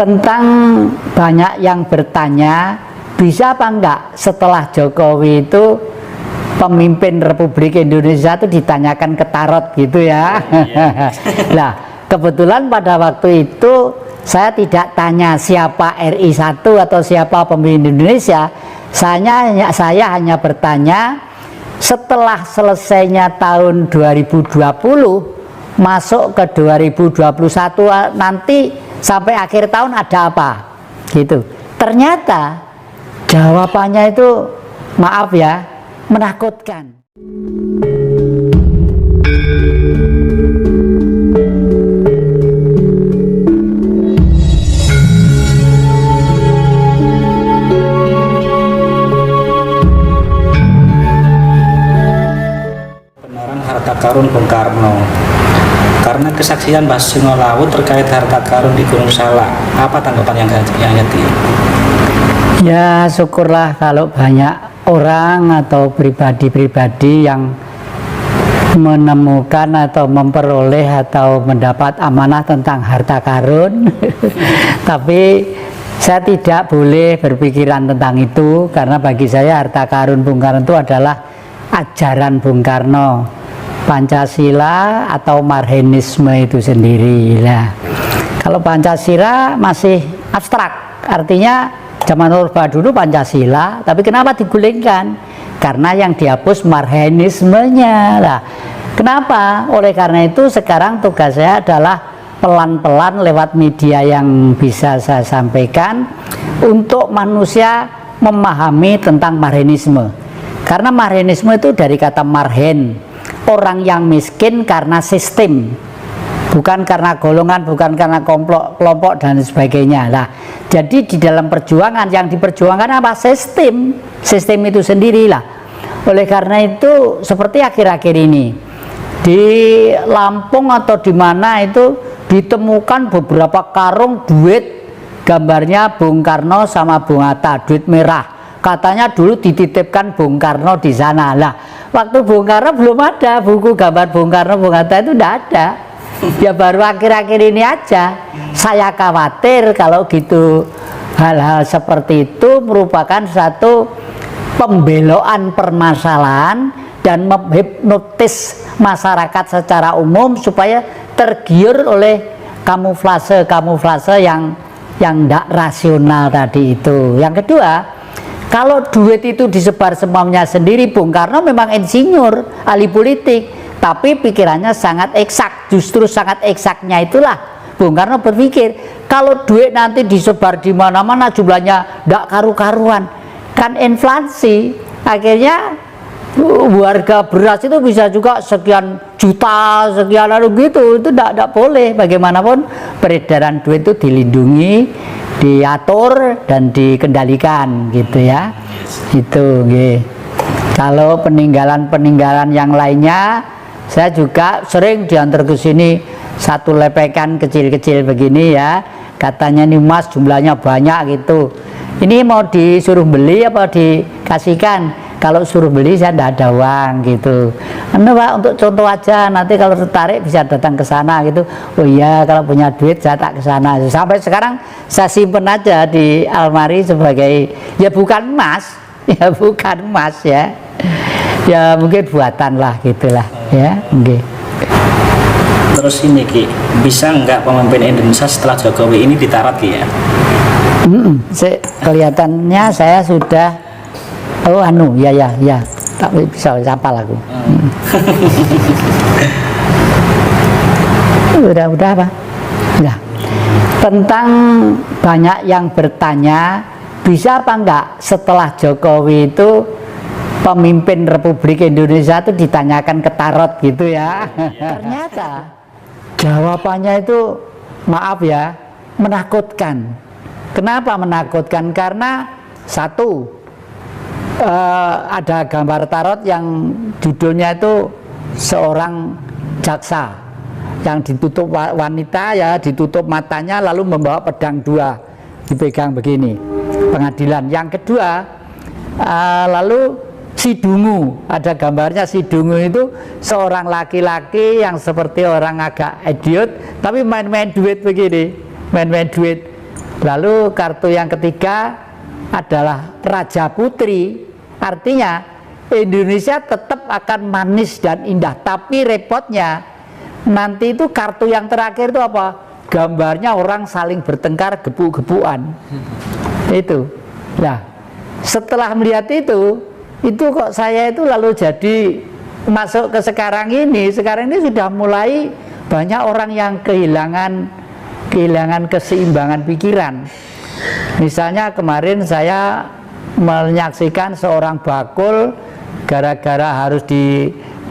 Tentang banyak yang bertanya, bisa apa enggak setelah Jokowi itu pemimpin Republik Indonesia itu ditanyakan ke tarot gitu ya. Nah, kebetulan pada waktu itu saya tidak tanya siapa RI 1 atau siapa pemimpin Indonesia. Saya hanya bertanya setelah selesainya tahun 2020 masuk ke 2021 nanti sampai akhir tahun ada apa gitu. Ternyata jawabannya itu maaf ya, menakutkan. Kebenaran harta karun Bung Karno. Karena kesaksian Mbah Susilo Lawu terkait harta karun di Gunung Salak, apa tanggapan yang Yati? Ya syukurlah kalau banyak orang atau pribadi-pribadi yang menemukan atau memperoleh atau mendapat amanah tentang harta karun. Tapi saya tidak boleh berpikiran tentang itu, karena bagi saya harta karun Bung Karno itu adalah ajaran Bung Karno, Pancasila atau Marxisme itu sendiri lah. Kalau Pancasila masih abstrak, artinya zaman Orba dulu Pancasila, tapi kenapa digulingkan? Karena yang dihapus Marxismenya lah. Kenapa? Oleh karena itu sekarang tugas saya adalah pelan-pelan lewat media yang bisa saya sampaikan untuk manusia memahami tentang Marxisme. Karena Marxisme itu dari kata marhen, orang yang miskin karena sistem, bukan karena golongan, bukan karena kelompok dan sebagainya. Nah, jadi di dalam perjuangan yang diperjuangkan apa? Sistem itu sendirilah. Oleh karena itu seperti akhir-akhir ini di Lampung atau di mana itu ditemukan beberapa karung duit gambarnya Bung Karno sama Bung Hatta, duit merah. Katanya dulu dititipkan Bung Karno di sana. Lah, waktu Bung Karno belum ada buku gambar Bung Karno, Bung Hatta itu tidak ada. Ya baru akhir-akhir ini aja. Saya khawatir kalau gitu hal-hal seperti itu merupakan satu pembelokan permasalahan dan menghipnotis masyarakat secara umum supaya tergiur oleh kamuflase yang tidak rasional tadi itu. Yang kedua, kalau duit itu disebar semuanya sendiri, Bung Karno memang insinyur, ahli politik, tapi pikirannya sangat eksak. Justru sangat eksaknya itulah Bung Karno berpikir, kalau duit nanti disebar di mana-mana jumlahnya tidak karu-karuan, kan inflasi, akhirnya harga beras itu bisa juga sekian juta, sekian lalu gitu. Itu tidak boleh. Bagaimanapun peredaran duit itu dilindungi, diatur dan dikendalikan gitu ya. Itu kalau peninggalan yang lainnya, saya juga sering diantar ke sini satu lepekan kecil-kecil begini ya, katanya nih mas jumlahnya banyak gitu. Ini mau disuruh beli apa dikasihkan? Kalau suruh beli saya tidak ada uang gitu. Anu Pak, untuk contoh aja, nanti kalau tertarik bisa datang ke sana gitu. Oh iya, kalau punya duit saya tak ke sana. Sampai sekarang saya simpen aja di almari sebagai, ya bukan emas, ya bukan emas ya. Ya mungkin buatan lah gitulah ya. Okay. Terus ini Ki, bisa nggak pemimpin Indonesia setelah Jokowi ini ditarat Ki ya? Kelihatannya saya sudah ya tak bisa hafal aku. Udah apa? Udah. Tentang banyak yang bertanya, bisa apa enggak setelah Jokowi itu pemimpin Republik Indonesia itu ditanyakan ke tarot gitu ya. Ternyata jawabannya itu maaf ya, menakutkan. Kenapa menakutkan? Karena satu, ada gambar tarot yang judulnya itu seorang jaksa yang ditutup wanita ya, ditutup matanya lalu membawa pedang dua dipegang begini, pengadilan. Yang kedua, lalu si dungu, ada gambarnya si dungu itu seorang laki-laki yang seperti orang agak idiot tapi main-main duit begini, main-main duit. Lalu kartu yang ketiga adalah Raja Putri. Artinya Indonesia tetap akan manis dan indah, tapi repotnya nanti itu kartu yang terakhir itu apa? Gambarnya orang saling bertengkar, gebuk-gebukan. Itu. Nah, setelah melihat itu kok saya itu lalu jadi masuk ke sekarang ini sudah mulai banyak orang yang kehilangan keseimbangan pikiran. Misalnya kemarin saya menyaksikan seorang bakul gara-gara harus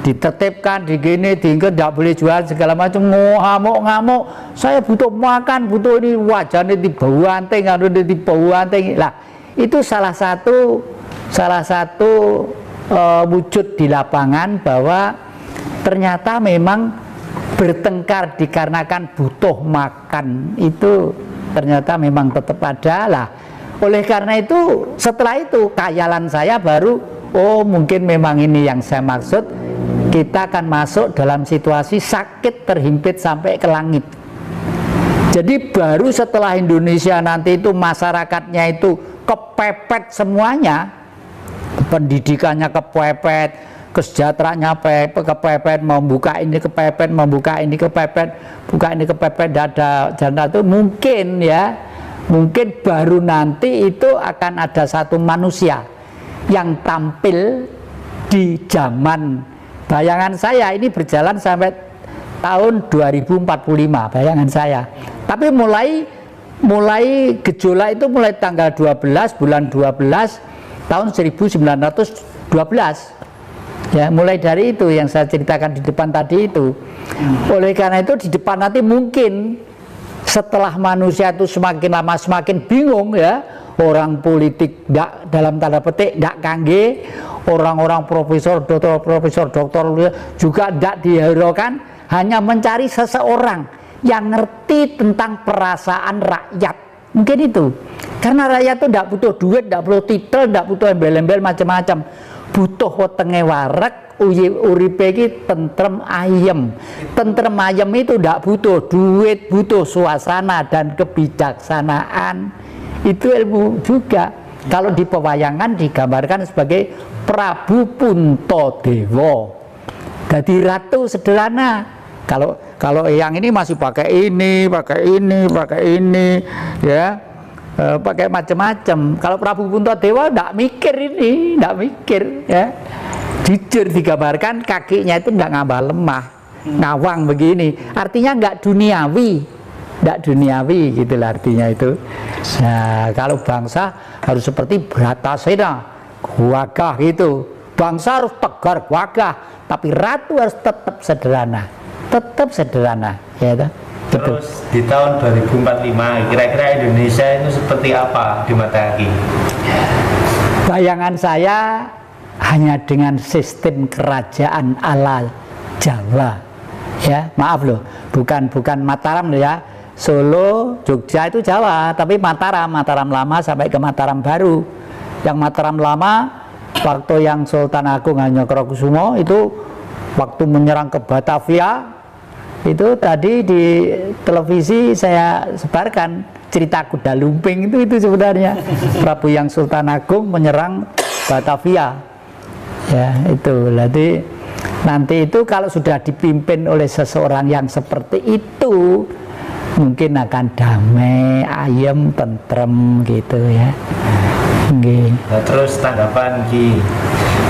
ditertibkan, digini, diingat, tidak boleh jual segala macam, ngamuk-ngamuk. Saya butuh makan, butuh ini, wajahnya dibawanting, harus dibawanting. Lah, itu salah satu wujud di lapangan bahwa ternyata memang bertengkar dikarenakan butuh makan itu ternyata memang tetap ada lah. Oleh karena itu setelah itu khayalan saya baru, oh mungkin memang ini yang saya maksud, kita akan masuk dalam situasi sakit terhimpit sampai ke langit. Jadi baru setelah Indonesia nanti itu masyarakatnya itu kepepet semuanya, pendidikannya kepepet, kesejahteraannya kepepet, membuka ini kepepet, membuka ini kepepet, buka ini kepepet, dada itu mungkin baru nanti itu akan ada satu manusia yang tampil di zaman, bayangan saya ini berjalan sampai tahun 2045 bayangan saya, tapi mulai gejolak itu mulai tanggal 12 bulan 12 tahun 1912. Ya, mulai dari itu yang saya ceritakan di depan tadi itu. Oleh karena itu di depan nanti mungkin setelah manusia itu semakin lama semakin bingung ya, orang politik dalam tanda petik tidak kangge, orang-orang profesor doktor juga tidak dihiraukan, hanya mencari seseorang yang ngerti tentang perasaan rakyat. Mungkin itu. Karena rakyat itu tidak butuh duit, tidak butuh titel, tidak butuh embel-embel macam-macam. Butuh wetenge wareg, uripe iki tentrem ayem. Tentrem ayem itu tidak butuh duit, butuh suasana dan kebijaksanaan. Itu ilmu juga. Kalau di pewayangan digambarkan sebagai Prabu Puntadewa. Jadi ratu sederhana. Kalau yang ini masih pakai ini, ya. Pakai macam-macam. Kalau Prabu Puntadewa tidak mikir ini, tidak mikir ya. Jujur digambarkan kakinya itu tidak ngambah lemah, ngawang begini. Artinya nggak duniawi gitulah artinya itu. Nah, kalau bangsa harus seperti Bratasena, gagah gitu. Bangsa harus tegar gagah, tapi ratu harus tetap sederhana, ya toh? Terus di tahun 2045 kira-kira Indonesia itu seperti apa di mata Ki? Bayangan saya hanya dengan sistem kerajaan ala Jawa. Ya, maaf loh, bukan Mataram loh ya. Solo, Jogja itu Jawa, tapi Mataram lama sampai ke Mataram baru. Yang Mataram lama waktu yang Sultan Agung Hanyokrokusumo itu waktu menyerang ke Batavia. Itu tadi di televisi saya sebarkan cerita kuda lumping itu sebenarnya Prabu yang Sultan Agung menyerang Batavia. Ya, itu. Jadi nanti itu kalau sudah dipimpin oleh seseorang yang seperti itu mungkin akan damai, ayem, tentrem gitu ya. Nah, terus tanggapan Ki,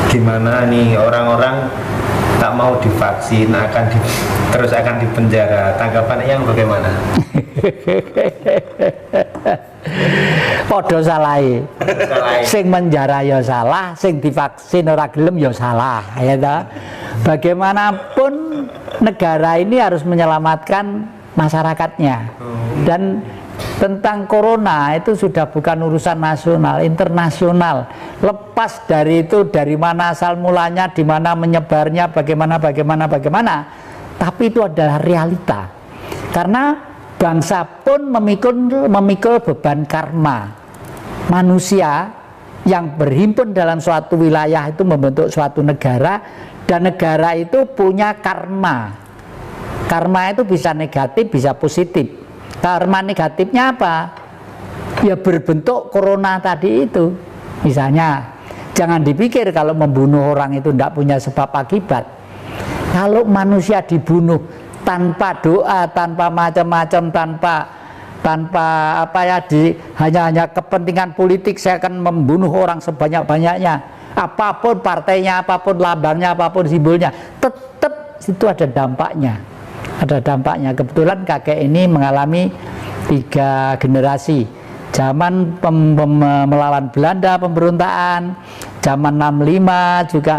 gimana nih orang-orang tak mau divaksin terus akan dipenjara, tanggapannya yang bagaimana? Podo salai. Sing menjara ya salah, sing divaksin ora gelem ya salah, ya toh. Bagaimanapun negara ini harus menyelamatkan masyarakatnya. Dan tentang corona itu sudah bukan urusan nasional, internasional. Lepas dari itu, dari mana asal mulanya, di mana menyebarnya, bagaimana. Tapi itu adalah realita. Karena bangsa pun memikul beban karma. Manusia yang berhimpun dalam suatu wilayah itu membentuk suatu negara, dan negara itu punya karma. Karma itu bisa negatif, bisa positif. Karma negatifnya apa? Ya berbentuk corona tadi itu. Misalnya, jangan dipikir kalau membunuh orang itu tidak punya sebab akibat. Kalau manusia dibunuh tanpa doa, tanpa macam-macam, tanpa apa ya, hanya kepentingan politik, saya akan membunuh orang sebanyak-banyaknya, apapun partainya, apapun lambangnya, apapun simbolnya, tetap itu ada dampaknya. Ada dampaknya. Kebetulan kakek ini mengalami 3 generasi. Zaman melawan Belanda, pemberontakan, zaman 65 juga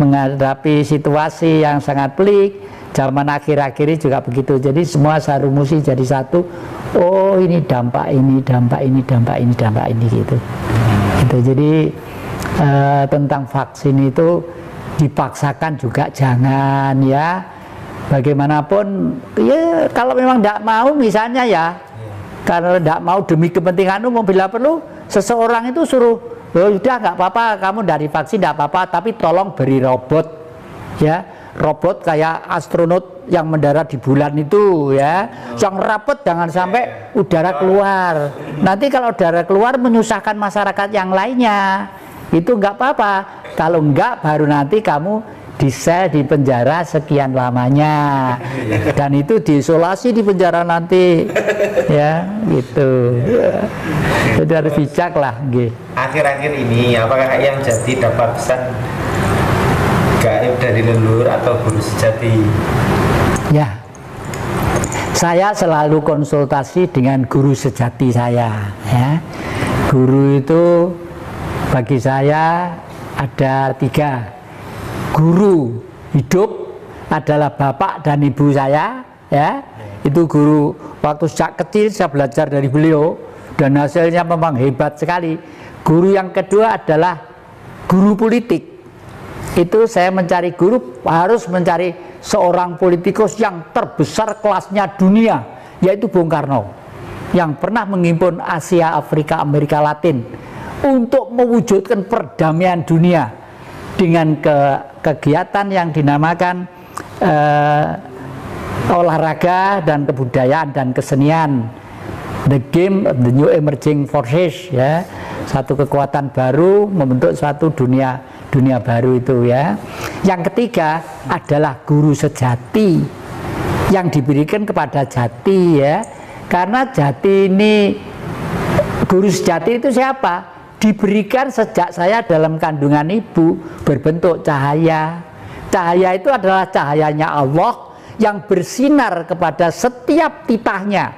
menghadapi situasi yang sangat pelik, zaman akhir-akhir ini juga begitu. Jadi semua saya rumusi jadi satu. Oh, ini dampak ini, dampak ini, dampak ini, dampak ini gitu. Gitu. Jadi tentang vaksin itu dipaksakan juga jangan ya. Bagaimanapun ya, kalau memang tidak mau misalnya ya, kalau tidak mau demi kepentingan umum, bila perlu seseorang itu suruh, oh, udah nggak apa-apa, kamu dari vaksin tidak apa-apa, tapi tolong beri robot ya, robot kayak astronot yang mendarat di bulan itu ya, yang rapat, jangan sampai udara keluar. Nanti kalau udara keluar menyusahkan masyarakat yang lainnya, itu nggak apa-apa. Kalau enggak, baru nanti kamu di sel di penjara sekian lamanya, dan itu diisolasi di penjara nanti ya gitu. Jadi harus bijak lah. Akhir-akhir ini apakah yang jadi dapat pesan gaib dari leluhur atau guru sejati? Ya, saya selalu konsultasi dengan guru sejati saya ya. Guru itu bagi saya ada 3. Guru hidup adalah bapak dan ibu saya ya. Itu guru, waktu sejak kecil saya belajar dari beliau dan hasilnya memang hebat sekali. Guru yang kedua adalah guru politik. Itu saya mencari guru, harus mencari seorang politikus yang terbesar kelasnya dunia, yaitu Bung Karno, yang pernah menghimpun Asia, Afrika, Amerika Latin untuk mewujudkan perdamaian dunia dengan kegiatan yang dinamakan olahraga dan kebudayaan dan kesenian, the game of the new emerging forces ya, satu kekuatan baru membentuk suatu dunia baru itu ya. Yang ketiga adalah guru sejati yang diberikan kepada jati ya, karena jati ini, guru sejati itu siapa? Diberikan sejak saya dalam kandungan ibu, berbentuk cahaya. Cahaya itu adalah cahayanya Allah yang bersinar kepada setiap titahnya,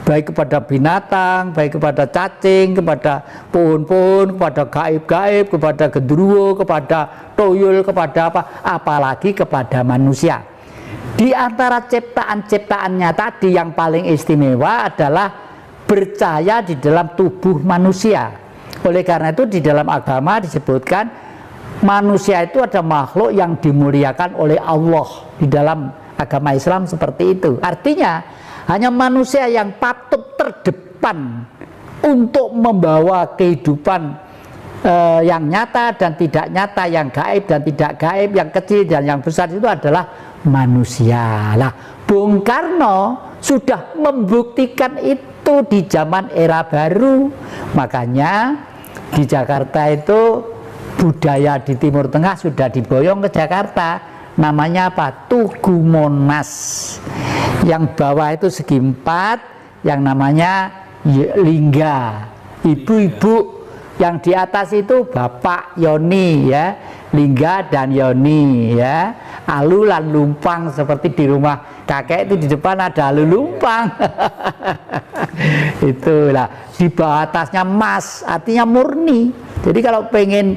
baik kepada binatang, baik kepada cacing, kepada pohon-pohon, kepada gaib-gaib, kepada genderuwo, kepada toyol, kepada apalagi kepada manusia. Di antara ciptaan-ciptaannya tadi yang paling istimewa adalah bercahaya di dalam tubuh manusia. Oleh karena itu di dalam agama disebutkan manusia itu ada makhluk yang dimuliakan oleh Allah. Di dalam agama Islam seperti itu. Artinya hanya manusia yang patut terdepan untuk membawa kehidupan yang nyata dan tidak nyata, yang gaib dan tidak gaib, yang kecil dan yang besar, itu adalah manusia. Lah, Bung Karno sudah membuktikan itu di zaman era baru. Makanya di Jakarta itu budaya di Timur Tengah sudah diboyong ke Jakarta. Namanya apa? Tugu Monas. Yang bawah itu segi 4, yang namanya lingga, ibu-ibu. Yang di atas itu bapak Yoni ya, lingga dan Yoni ya. Alu lan lumpang, seperti di rumah kakek itu di depan ada alu lumpang. Itulah. Di bawah atasnya mas, artinya murni. Jadi kalau pengen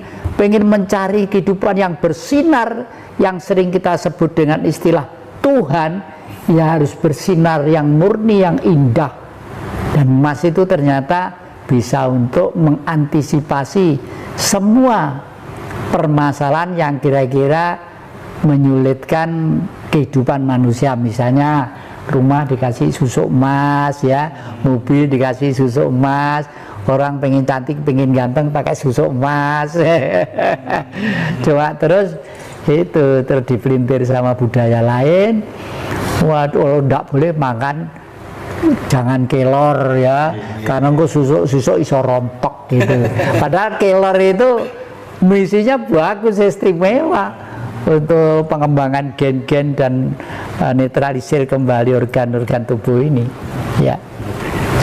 mencari kehidupan yang bersinar, yang sering kita sebut dengan istilah Tuhan, ya harus bersinar yang murni, yang indah. Dan emas itu ternyata bisa untuk mengantisipasi semua permasalahan yang kira-kira menyulitkan kehidupan manusia. Misalnya rumah dikasih susuk emas ya, mobil dikasih susuk emas, orang pengen cantik, pengen ganteng pakai susuk emas. Coba terus itu terdipelintir sama budaya lain. Waduh, tidak boleh makan jangan kelor ya, karena engko susuk iso rontok gitu. Padahal kelor itu misinya bagus, istimewa untuk pengembangan gen-gen dan netralisir kembali organ-organ tubuh ini ya.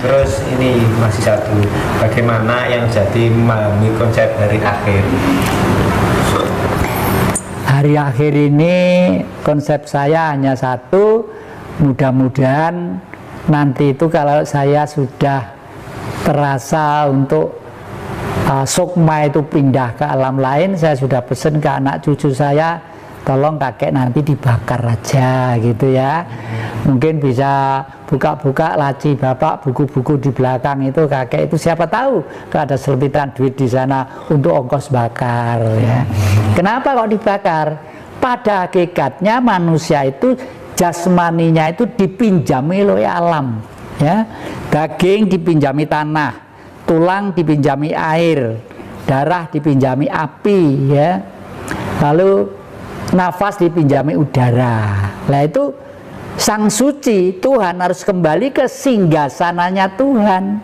Terus ini masih satu, bagaimana yang jadi memahami konsep hari akhir? Hari akhir ini konsep saya hanya satu, mudah-mudahan nanti itu kalau saya sudah terasa untuk sukma itu pindah ke alam lain, saya sudah pesen ke anak cucu saya, tolong kakek nanti dibakar aja gitu ya. Mungkin bisa buka-buka laci bapak, buku-buku di belakang itu kakek itu siapa tahu ada selemitan duit di sana untuk ongkos bakar ya. Kenapa kok dibakar? Pada hakikatnya manusia itu jasmaninya itu dipinjami oleh alam ya. Daging dipinjami tanah, tulang dipinjami air, darah dipinjami api ya. Lalu nafas dipinjami udara. Nah itu sang suci Tuhan harus kembali ke singgasananya Tuhan.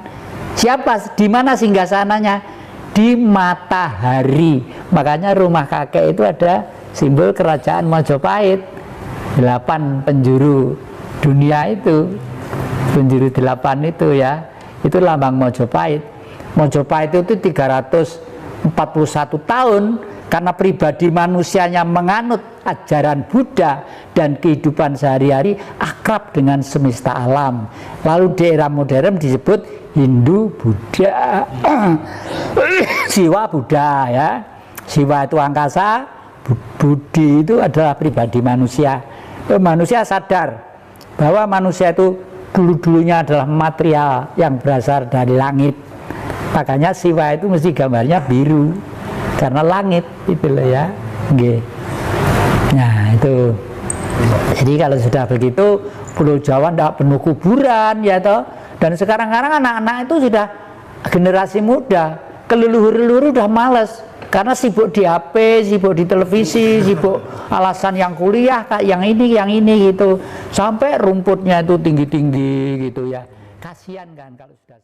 Siapa? Di mana singgasananya? Di matahari. Makanya rumah kakek itu ada simbol kerajaan Majapahit. 8 penjuru dunia itu, penjuru 8 itu ya, itu lambang Majapahit. Majapahit itu 341 tahun. Karena pribadi manusianya menganut ajaran Buddha dan kehidupan sehari-hari akrab dengan semesta alam. Lalu di era modern disebut Hindu Buddha, Siwa Buddha ya. Siwa itu angkasa, Budi itu adalah pribadi manusia. Manusia sadar bahwa manusia itu dulu-dulunya adalah material yang berasal dari langit. Makanya Siwa itu mesti gambarnya biru. Karena langit itu loh ya. Nggih. Nah itu. Jadi kalau sudah begitu Pulau Jawa tidak penuh kuburan ya toh. Dan sekarang-kadang anak-anak itu sudah generasi muda, keleluhur-leluhur udah males karena sibuk di HP, sibuk di televisi, sibuk alasan yang kuliah kayak yang ini gitu. Sampai rumputnya itu tinggi-tinggi gitu ya. Kasihan kan kalau sudah